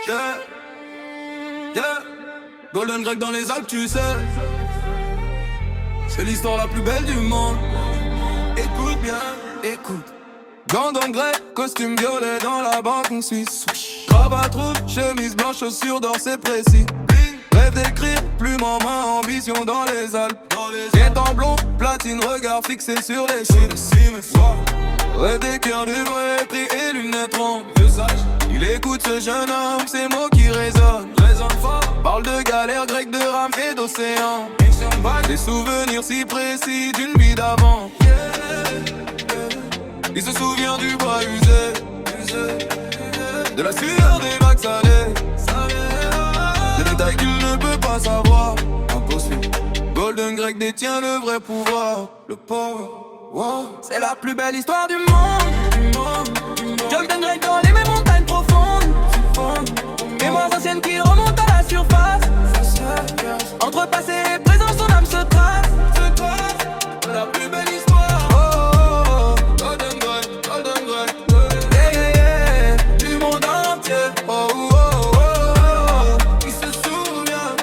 Yeah, yeah. Golden Greg dans les Alpes, tu sais. C'est l'histoire la plus belle du monde. Écoute bien, écoute. Golden Greg, costume violet dans la banque en Suisse. Cravate rouge, chemise blanche, chaussures d'or, c'est précis. Rêve d'écrire, plume en main, ambition dans les Alpes. Tête en blond, platine, regard fixé sur les cimes. Rêve des cœurs du vrai prix et lunettes rondes. Il écoute ce jeune homme, ces mots qui résonnent fort. Parle de galères grecques, de rames et d'océans. Des souvenirs si précis d'une vie d'avant. Il se souvient du bois usé, de la sueur des vagues salées, des détails qu'il ne peut pas savoir. Impossible. Golden Greg détient le vrai pouvoir. Le port, wow. C'est la plus belle histoire du monde. Golden Greg dans les mêmes montagnes profondes. Mémoires anciennes qui remontent à la surface. Entre passé et présent, son âme se trace. La plus belle histoire. Oh, Golden Greg, Golden Greg. Yeah, yeah, yeah. Du monde entier. Oh, oh, oh, oh. Il se souvient.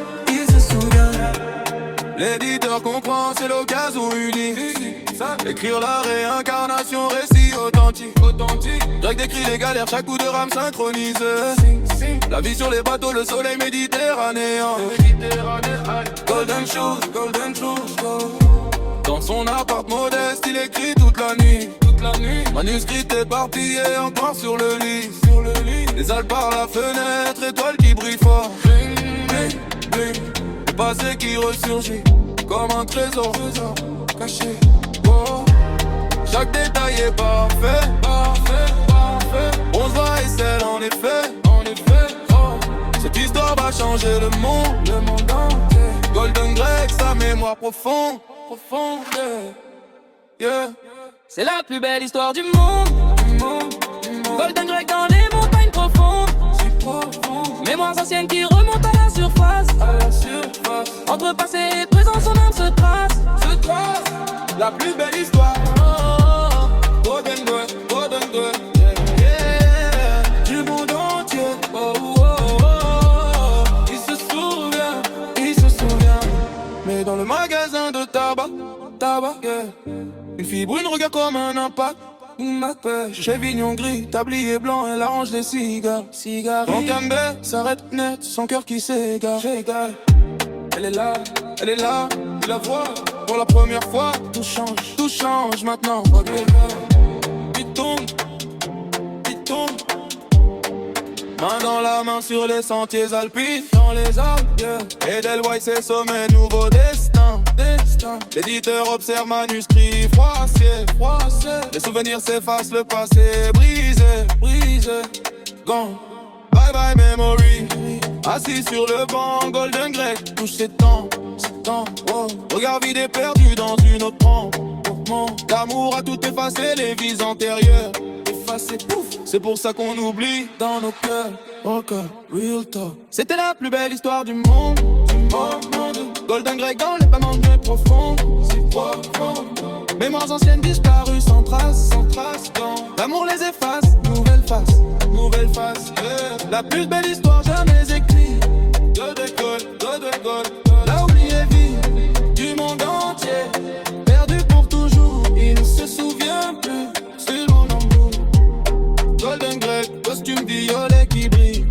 L'éditeur comprend, c'est l'occasion unique. Écrire la réincarnation, récit authentique. Greg décrit les galères, chaque coup de rame synchronisé. La vie sur les bateaux, le soleil méditerranéen. Golden shoes, golden shoes. Dans son appart modeste, il écrit toute la nuit. Manuscrit éparpillé, encore sur le lit. Les Alpes par la fenêtre, étoile qui brille fort. Le passé qui ressurgit comme un trésor caché. Oh. Chaque détail est parfait. On se voit et celle en effet. Oh. Cette histoire va changer le monde entier. Golden Greg, sa mémoire profonde. Yeah. C'est la plus belle histoire du monde. Golden Greg dans les montagnes profondes. Mémoires anciennes qui remontent à la surface. Entre passé et présent, son âme se trace. La plus belle histoire. Golden Greg, Golden Greg. Yeah. Du monde entier. Oh, oh, oh, oh. Il se souvient. Mais dans le magasin de tabac, yeah. Une fille brune regarde comme un impact. Chez Vignon Gris, tablier blanc, elle arrange des cigares. Quand Campbell s'arrête net, son cœur qui s'égare. Elle est là, tu la vois pour la première fois. Tout change maintenant. Puis tombe, main dans la main sur les sentiers alpines. Dans les Alpes, yeah. Edelweiss, ses sommets, nouveau destin. L'éditeur observe manuscrit froissé. Les souvenirs s'effacent, le passé brisé. Gone, bye bye memory. Assis sur le banc, Golden Greg touche ses temps. Oh. Regard vide et perdu dans une autre rampe. L'amour a tout effacé, les vies antérieures. Effacé, pouf. C'est pour ça qu'on oublie dans nos cœurs. Okay, real talk. C'était la plus belle histoire du monde. Golden Greg dans les pas manqués profondes. Mémoires anciennes disparues sans trace. L'amour les efface. Nouvelle face. Yeah. La plus belle histoire jamais écrite. Golden Gold. L'a oublié vie du monde entier. Perdu pour toujours. Il ne se souvient plus. C'est mon amour. Golden Greg, costume violet qui brille.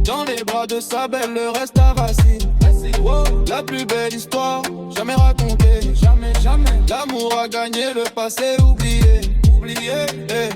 Dans les bras de sa belle, le reste à racine. Wow, la plus belle histoire, jamais racontée. Jamais. L'amour a gagné, le passé oublié. Hey.